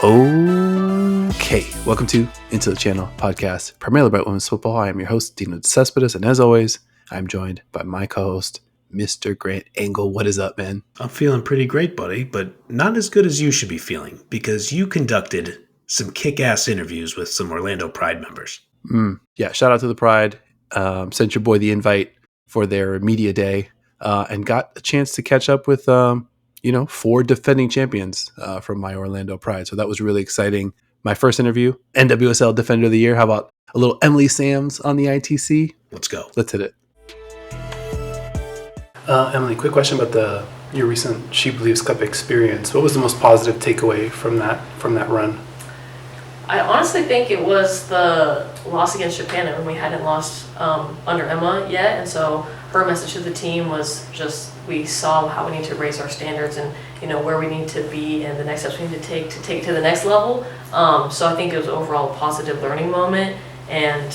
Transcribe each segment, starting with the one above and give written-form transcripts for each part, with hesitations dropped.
Okay, welcome to Into the Channel podcast, primarily about women's football. I am your host, Dino DeCespedes, and as always, I'm joined by my co-host, Mr. Grant Engel. What is up, man? I'm feeling pretty great, buddy, but not as good as you should be feeling because you conducted some kick-ass interviews with some Orlando Pride members. Yeah, shout out to the Pride. Sent your boy the invite for their media day and got a chance to catch up with, four defending champions from my Orlando Pride. So that was really exciting. My first interview, NWSL Defender of the Year. How about a little Emily Sams on the ITC? Let's go. Let's hit it. Emily, quick question about your recent She Believes Cup experience. What was the most positive takeaway from that run? I honestly think it was the loss against Japan, and we hadn't lost under Emma yet, and so her message to the team was just we saw how we need to raise our standards and where we need to be and the next steps we need to take to the next level. So I think it was overall a positive learning moment, and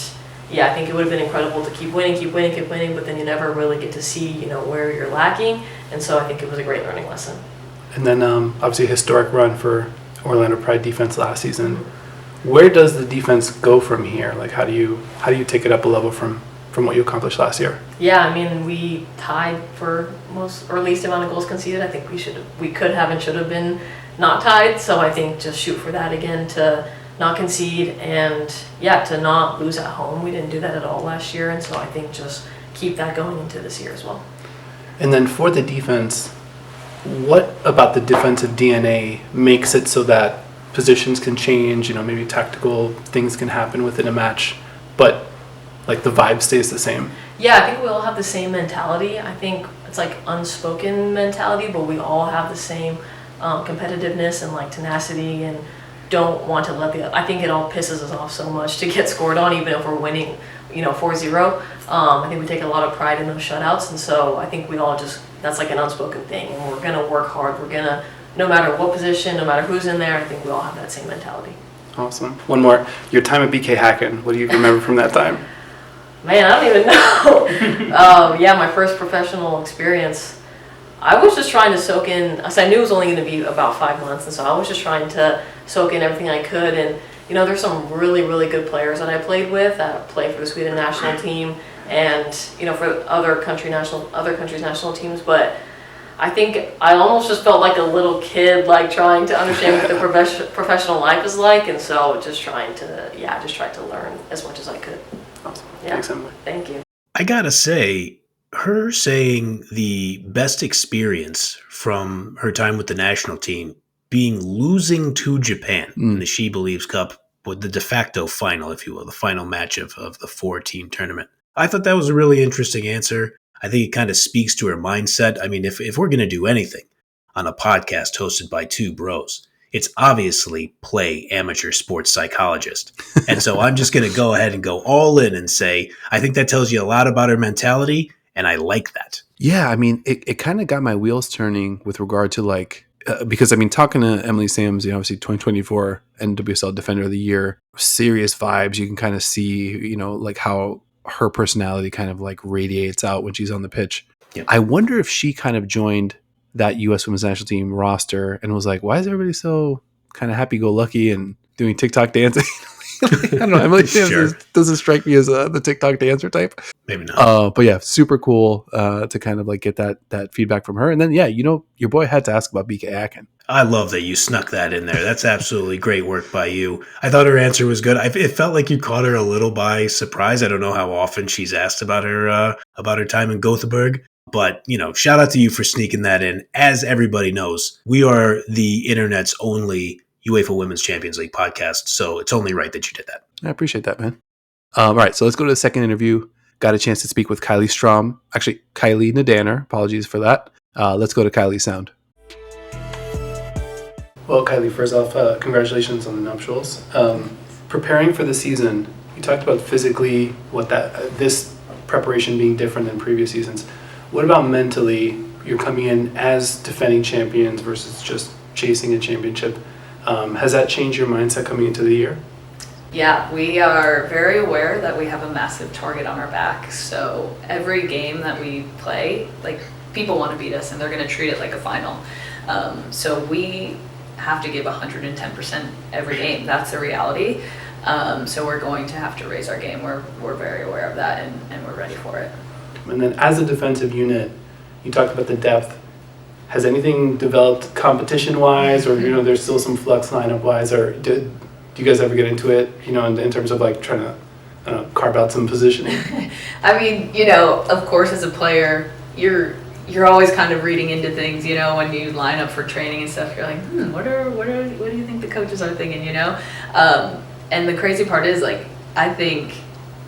yeah, I think it would have been incredible to keep winning, but then you never really get to see where you're lacking, and so I think it was a great learning lesson. And then obviously a historic run for Orlando Pride defense last season. Mm-hmm. Where does the defense go from here? Like, how do you take it up a level from what you accomplished last year? Yeah, I mean, we tied for most or least amount of goals conceded. I think we could have and should have been not tied. So I think just shoot for that again, to not concede and to not lose at home. We didn't do that at all last year, and so I think just keep that going into this year as well. And then for the defense, what about the defensive DNA makes it so that positions can change, maybe tactical things can happen within a match, but like the vibe stays the same? Yeah, I think we all have the same mentality. I think it's like unspoken mentality, but we all have the same competitiveness and like tenacity and don't want to let I think it all pisses us off so much to get scored on, even if we're winning, 4-0. I think we take a lot of pride in those shutouts, and so I think we all that's like an unspoken thing, and we're going to work hard. We're going to, no matter what position, no matter who's in there, I think we all have that same mentality. Awesome. One more. Your time at BK Hacken. What do you remember from that time? Man, I don't even know. My first professional experience, I was just trying to soak in, so I knew it was only going to be about 5 months, and so I was just trying to soak in everything I could. And, there's some really, really good players that I played with that play for the Sweden national team and, for other countries' national teams, but I think I almost just felt like a little kid, like trying to understand what the professional life is like, and so just trying to learn as much as I could. Awesome. Yeah. Thanks, Emily. Thank you. I gotta say, her saying the best experience from her time with the national team being losing to Japan in the She Believes Cup, with the de facto final, if you will, the final match of the 4-team tournament. I thought that was a really interesting answer. I think it kind of speaks to her mindset. I mean, if we're going to do anything on a podcast hosted by two bros, it's obviously play amateur sports psychologist. And so I'm just going to go ahead and go all in and say, I think that tells you a lot about her mentality, and I like that. Yeah, I mean, it kind of got my wheels turning with regard to because I mean, talking to Emily Sams, obviously 2024 NWSL Defender of the Year, serious vibes. You can kind of see, like how her personality kind of like radiates out when she's on the pitch. Yep. I wonder if she kind of joined that U.S. Women's National Team roster and was like, why is everybody so kind of happy-go-lucky and doing TikTok dancing? I don't know. Emily Sure. Doesn't strike me as the TikTok dancer type. Maybe not. But yeah, super cool to kind of like get that feedback from her. And then, your boy had to ask about BK Hacken. I love that you snuck that in there. That's absolutely great work by you. I thought her answer was good. It felt like you caught her a little by surprise. I don't know how often she's asked about her time in Gothenburg. But, shout out to you for sneaking that in. As everybody knows, we are the internet's only UEFA Women's Champions League podcast, so it's only right that you did that. I appreciate that, man. All right, so let's go to the second interview. Got a chance to speak with Kylie Nadaner. Apologies for that. Let's go to Kylie's sound. Well, Kylie, first off, congratulations on the nuptials. Preparing for the season, you talked about physically this preparation being different than previous seasons. What about mentally? You're coming in as defending champions versus just chasing a championship. Has that changed your mindset coming into the year? Yeah, we are very aware that we have a massive target on our back. So every game that we play, like, people want to beat us and they're going to treat it like a final. So we have to give 110% every game. That's the reality. So we're going to have to raise our game. We're very aware of that, and we're ready for it. And then as a defensive unit, you talked about the depth. Has anything developed competition-wise, or there's still some flux lineup-wise, or do you guys ever get into it, in terms of like trying to carve out some positioning? I mean, of course, as a player, you're always kind of reading into things, when you line up for training and stuff. You're like, what do you think the coaches are thinking, And the crazy part is, like, I think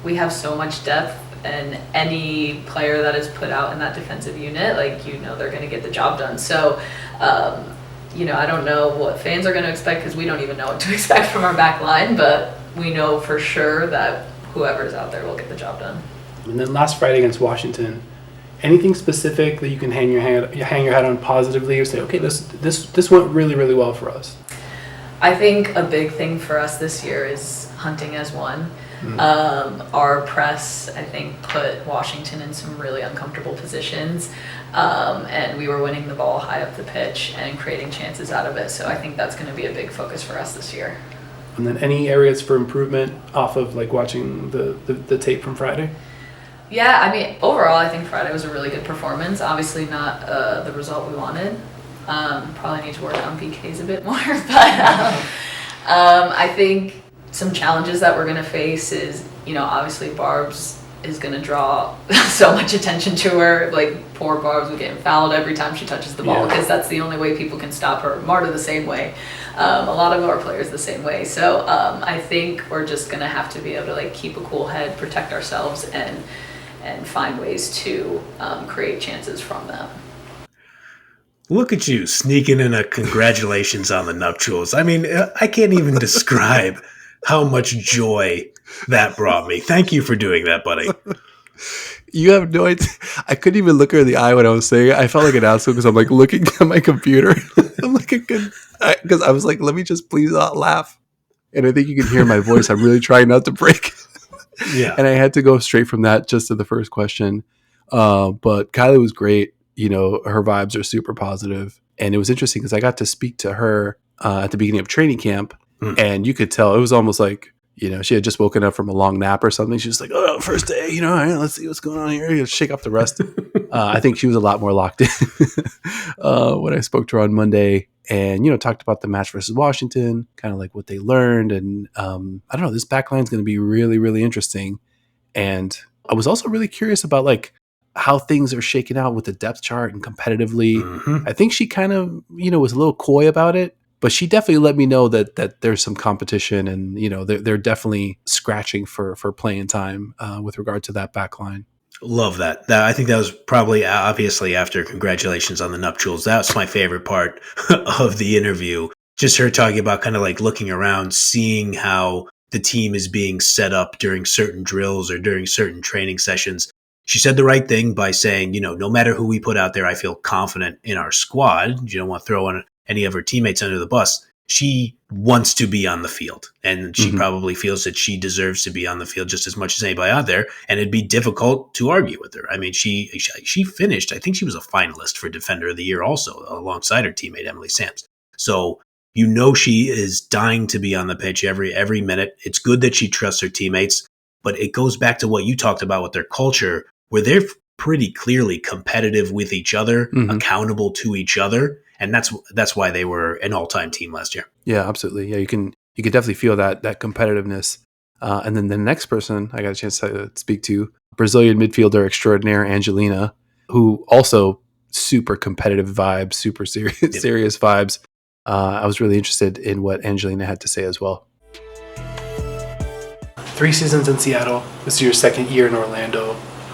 we have so much depth, and any player that is put out in that defensive unit, like, they're going to get the job done. So, I don't know what fans are going to expect, because we don't even know what to expect from our back line, but we know for sure that whoever's out there will get the job done. And then last Friday against Washington, anything specific that you can hang your hat on positively, or say, okay, this went really, really well for us? I think a big thing for us this year is hunting as one. Our press, I think, put Washington in some really uncomfortable positions, and we were winning the ball high up the pitch and creating chances out of it. So I think that's going to be a big focus for us this year. And then any areas for improvement off of like watching the tape from Friday? Yeah, I mean, overall, I think Friday was a really good performance. Obviously not the result we wanted. Probably need to work on PKs a bit more, but I think some challenges that we're going to face is, obviously Barb's is going to draw so much attention to her. Like, poor Barb's will get fouled every time she touches the ball, because that's the only way people can stop her. Marta the same way. A lot of our players the same way. So I think we're just going to have to be able to like keep a cool head, protect ourselves, and find ways to create chances from them. Look at you sneaking in a congratulations on the nuptials. I mean, I can't even describe how much joy that brought me. Thank you for doing that, buddy. You have no idea. I couldn't even look her in the eye when I was saying it. I felt like an asshole because I'm like looking at my computer. I'm like, because I was like, let me just please not laugh. And I think you can hear my voice. I'm really trying not to break. Yeah. And I had to go straight from that just to the first question. But Kylie was great. Her vibes are super positive. And it was interesting because I got to speak to her at the beginning of training camp. And you could tell it was almost like, she had just woken up from a long nap or something. She was like, oh, first day, let's see what's going on here. Shake off the rust. I think she was a lot more locked in when I spoke to her on Monday and, talked about the match versus Washington, kind of like what they learned. And I don't know, this back line is going to be really, really interesting. And I was also really curious about like how things are shaking out with the depth chart and competitively. I think she kind of, was a little coy about it. But she definitely let me know that there's some competition, and they're definitely scratching for playing time with regard to that back line. Love that. I think that was probably obviously after congratulations on the nuptials. That was my favorite part of the interview. Just her talking about kind of like looking around, seeing how the team is being set up during certain drills or during certain training sessions. She said the right thing by saying, no matter who we put out there, I feel confident in our squad. You don't want to throw on any of her teammates under the bus. She wants to be on the field, and she probably feels that she deserves to be on the field just as much as anybody out there, and it'd be difficult to argue with her. I mean, she finished, I think she was a finalist for Defender of the Year also, alongside her teammate Emily Sams. So she is dying to be on the pitch every minute. It's good that she trusts her teammates, but it goes back to what you talked about with their culture, where they're pretty clearly competitive with each other, accountable to each other. And that's why they were an all-time team last year. Yeah, absolutely. Yeah, you can definitely feel that competitiveness. And then the next person I got a chance to speak to, Brazilian midfielder extraordinaire Angelina, who also super competitive vibes, super serious vibes. I was really interested in what Angelina had to say as well. 3 seasons in Seattle. This is your second year in Orlando.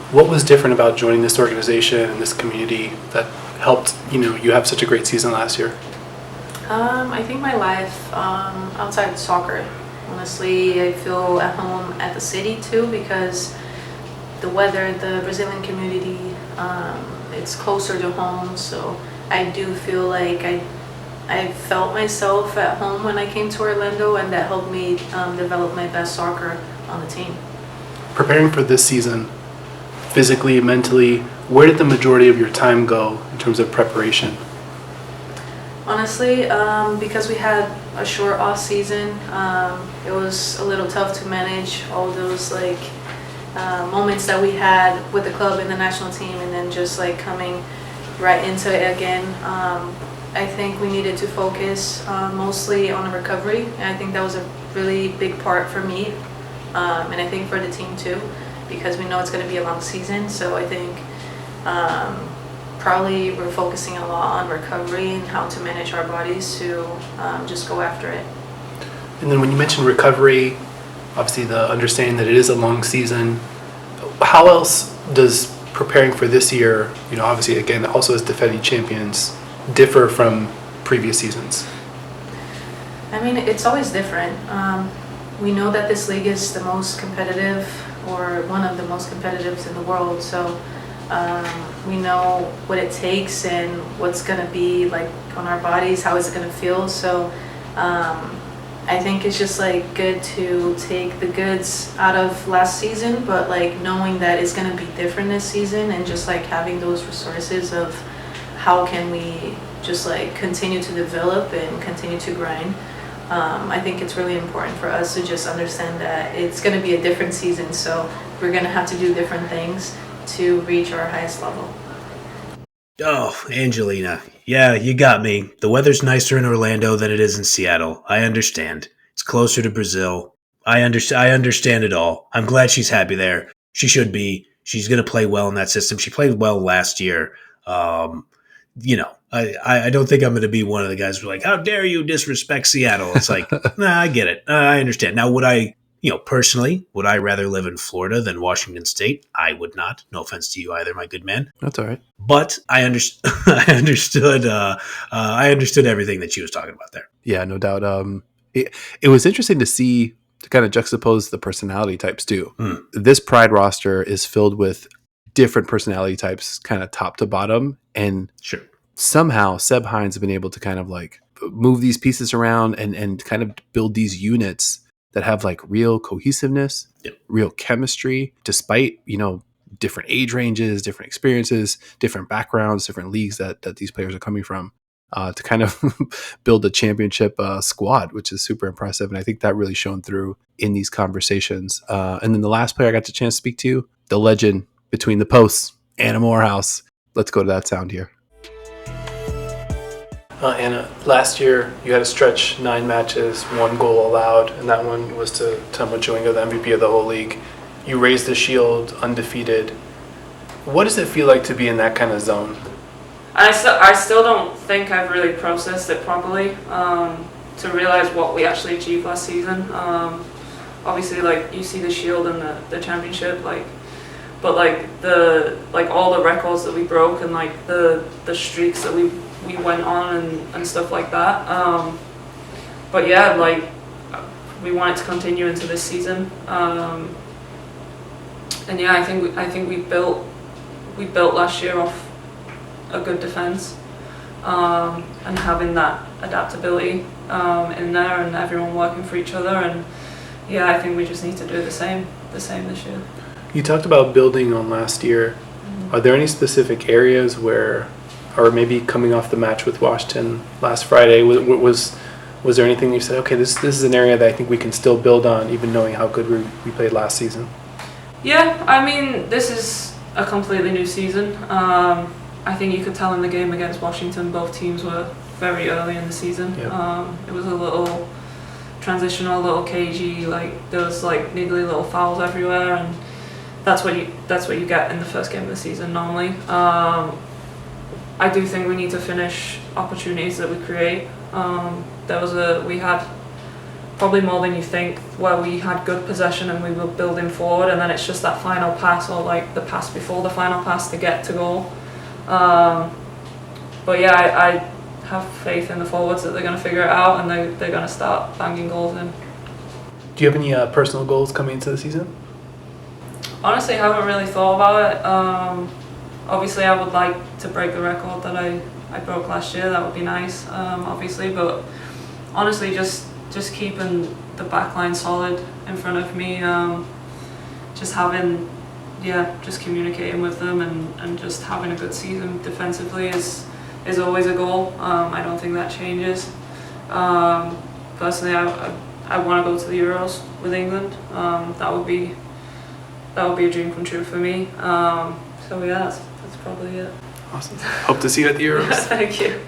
What was different about joining this organization and this community that helped you have such a great season last year? I think my life outside of soccer. Honestly, I feel at home at the city too, because the weather, the Brazilian community, it's closer to home. So I do feel like I felt myself at home when I came to Orlando, and that helped me develop my best soccer on the team. Preparing for this season, physically, mentally, where did the majority of your time go in terms of preparation? Honestly, because we had a short off season, it was a little tough to manage all those moments that we had with the club and the national team, and then just coming right into it again. I think we needed to focus mostly on the recovery, and I think that was a really big part for me, and I think for the team too, because we know it's going to be a long season. So I think probably we're focusing a lot on recovery and how to manage our bodies to just go after it. And then when you mentioned recovery, obviously the understanding that it is a long season, how else does preparing for this year, obviously again also as defending champions, differ from previous seasons? I mean, it's always different. We know that this league is the most competitive, or one of the most competitive in the world, so we know what it takes and what's going to be on our bodies, how is it going to feel. So I think it's just good to take the goods out of last season, but knowing that it's going to be different this season, and just having those resources of how can we just continue to develop and continue to grind. I think it's really important for us to just understand that it's going to be a different season, so we're going to have to do different things to reach our highest level. Oh, Angelina. Yeah, you got me. The weather's nicer in Orlando than it is in Seattle. I understand. It's closer to Brazil. I understand it all. I'm glad she's happy there. She should be. She's going to play well in that system. She played well last year. I don't think I'm going to be one of the guys who's like, how dare you disrespect Seattle? It's nah, I get it. I understand. Now, would I, personally, would I rather live in Florida than Washington State? I would not. No offense to you either, my good man. That's all right. But I understood everything that she was talking about there. Yeah, no doubt. It was interesting to see, to kind of juxtapose the personality types too. This Pride roster is filled with different personality types, kind of top to bottom, and sure, somehow Seb Hines have been able to kind of move these pieces around and kind of build these units that have real cohesiveness, real chemistry, despite different age ranges, different experiences, different backgrounds, different leagues that these players are coming from, to kind of build a championship squad, which is super impressive. And I think that really shone through in these conversations. And then the last player I got the chance to speak to, the legend between the posts, Anna Moorhouse. Let's go to that sound here. Anna, last year you had to stretch 9 matches, 1 goal allowed, and that one was to Thelma Chewinga, the MVP of the whole league. You raised the shield undefeated. What does it feel like to be in that kind of zone? I still don't think I've really processed it properly to realize what we actually achieved last season. Obviously, you see the shield and the championship, but all the records that we broke and the streaks that we went on and stuff like that. But yeah, we want it to continue into this season. And yeah, I think we built last year off a good defense, and having that adaptability in there, and everyone working for each other. And yeah, I think we just need to do the same this year. You talked about building on last year. Are there any specific areas where, or maybe coming off the match with Washington last Friday, was there anything you said, okay, this is an area that I think we can still build on, even knowing how good we played last season? Yeah, I mean, this is a completely new season. I think you could tell in the game against Washington, both teams were very early in the season. Yep. It was a little transitional, a little cagey, there was niggly little fouls everywhere, and that's what you get in the first game of the season normally. I do think we need to finish opportunities that we create. We had probably more than you think, where we had good possession and we were building forward, and then it's just that final pass, or the pass before the final pass to get to goal. But yeah, I have faith in the forwards that they're going to figure it out, and they're going to start banging goals in. Do you have any personal goals coming into the season? Honestly, I haven't really thought about it. Obviously, I would like to break the record that I broke last year. That would be nice, obviously. But honestly, just keeping the back line solid in front of me, just communicating with them and just having a good season defensively is is always a goal. I don't think that changes. Personally, I want to go to the Euros with England. That would be a dream come true for me. So yeah, that's probably it. Awesome. Hope to see you at the Euros. Thank you.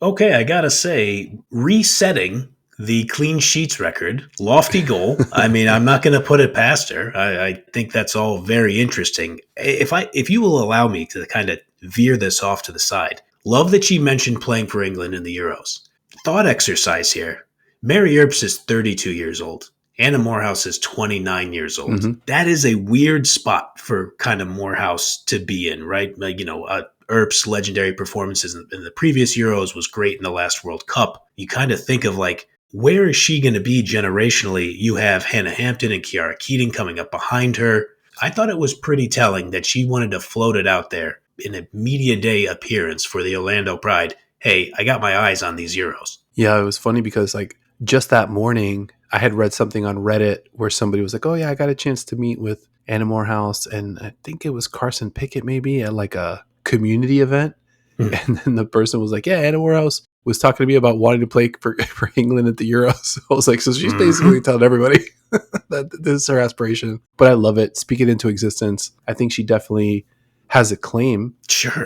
Okay, I gotta say, resetting the clean sheets record, lofty goal. I mean, I'm not going to put it past her. I think that's all very interesting. If you will allow me to kind of veer this off to the side, love that she mentioned playing for England in the Euros. Thought exercise here. Mary Earps is 32 years old. Anna Moorhouse is 29 years old. Mm-hmm. That is a weird spot for kind of Moorhouse to be in, right? Like, Earps' legendary performances in the previous Euros was great in the last World Cup. You kind of think of like, where is she going to be generationally? You have Hannah Hampton and Kiara Keating coming up behind her. I thought it was pretty telling that she wanted to float it out there in a media day appearance for the Orlando Pride. Hey, I got my eyes on these Euros. Yeah, it was funny because like just that morning, I had read something on Reddit where somebody was like, oh yeah, I got a chance to meet with Anna Moorhouse. And I think it was Carson Pickett maybe at like a community event. And then the person was like, yeah, Anna Moorhouse was talking to me about wanting to play for England at the Euros. So I was like, so she's basically telling everybody that this is her aspiration. But I love it. Speak it into existence. I think she definitely has a claim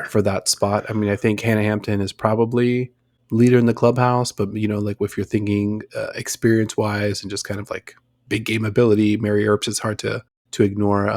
for that spot. I mean, I think Hannah Hampton is probably leader in the clubhouse, but like if you're thinking experience wise and just kind of like big game ability, Mary Earps is hard to ignore.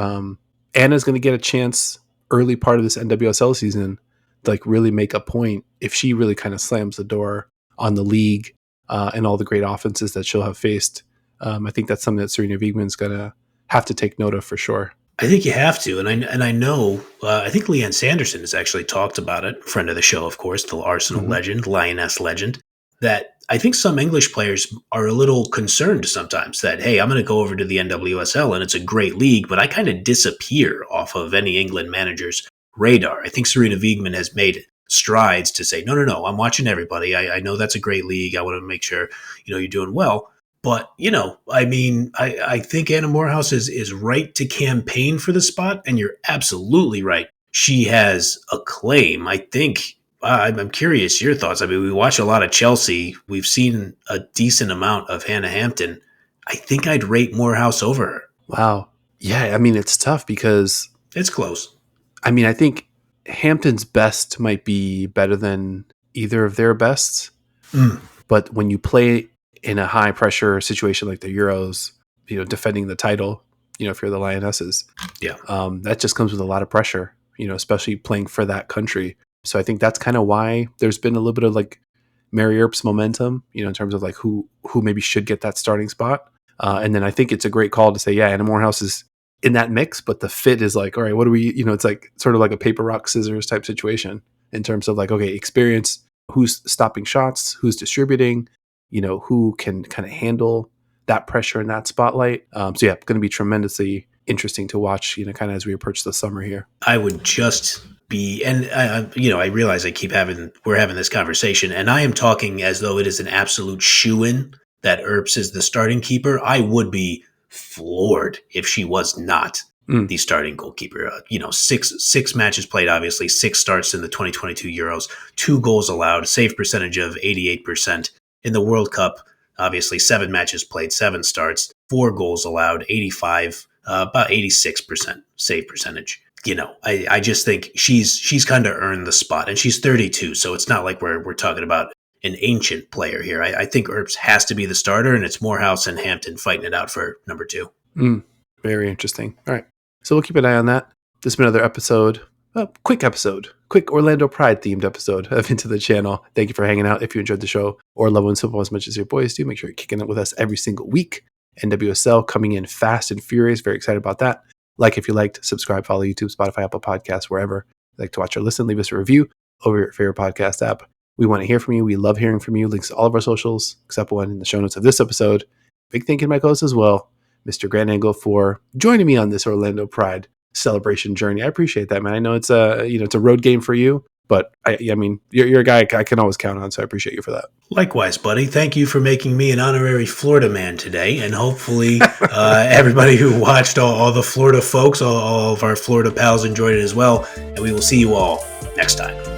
Anna's going to get a chance early part of this NWSL season to like really make a point if she really kind of slams the door on the league and all the great offenses that she'll have faced. I think that's something that Serena Wiegman's going to have to take note of for sure. I think you have to, and I know. I think Leanne Sanderson has actually talked about it. Friend of the show, of course, the Arsenal legend, Lioness legend. That I think some English players are a little concerned sometimes that, hey, I'm going to go over to the NWSL and it's a great league, but I kind of disappear off of any England manager's radar. I think Serena Wiegman has made strides to say, no, I'm watching everybody. I know that's a great league. I want to make sure you're doing well. But, I mean, I think Anna Moorhouse is right to campaign for the spot, and you're absolutely right. She has a claim. I think, I'm curious your thoughts. I mean, we watch a lot of Chelsea. We've seen a decent amount of Hannah Hampton. I think I'd rate Moorhouse over her. Wow. Yeah, I mean, it's tough because... It's close. I mean, I think Hampton's best might be better than either of their bests. But when you play in a high pressure situation like the Euros, defending the title, if you're the Lionesses, that just comes with a lot of pressure, especially playing for that country. So I think that's kind of why there's been a little bit of like Mary Earps momentum, in terms of like who maybe should get that starting spot. And then I think it's a great call to say, yeah, Anna Moorhouse is in that mix, but the fit is like, all right, what do we, it's like sort of like a paper, rock, scissors type situation in terms of like, okay, experience, who's stopping shots, who's distributing, who can kind of handle that pressure in that spotlight. So yeah, going to be tremendously interesting to watch, kind of as we approach the summer here. I would just be, and I realize we're having this conversation and I am talking as though it is an absolute shoo-in that Earps is the starting keeper. I would be floored if she was not the starting goalkeeper. 6 matches played, obviously 6 starts in the 2022 Euros, 2 goals allowed, save percentage of 88%. In the World Cup, obviously 7 matches played, 7 starts, 4 goals allowed, 85, about 86% save percentage. I just think she's kind of earned the spot, and she's 32, so it's not like we're talking about an ancient player here. I think Earps has to be the starter, and it's Moorhouse and Hampton fighting it out for number 2. Very interesting. All right, so we'll keep an eye on that. This has been another episode. Quick Orlando Pride themed episode of Into the Channel. Thank you for hanging out. If you enjoyed the show or love Women's Football as much as your boys do, make sure you're kicking it with us every single week. NWSL coming in fast and furious. Very excited about that. Like if you liked, subscribe, follow YouTube, Spotify, Apple Podcasts, wherever you like to watch or listen. Leave us a review over your favorite podcast app. We want to hear from you. We love hearing from you. Links to all of our socials, except one in the show notes of this episode. Big thank you to my co-host as well, Mr. Grant Angle, for joining me on this Orlando Pride celebration journey. I appreciate that, man. I know it's a road game for you, but I mean, you're a guy I can always count on, so I appreciate you for that. Likewise, buddy. Thank you for making me an honorary Florida man today, and hopefully everybody who watched, all the Florida folks, all of our Florida pals enjoyed it as well, and we will see you all next time.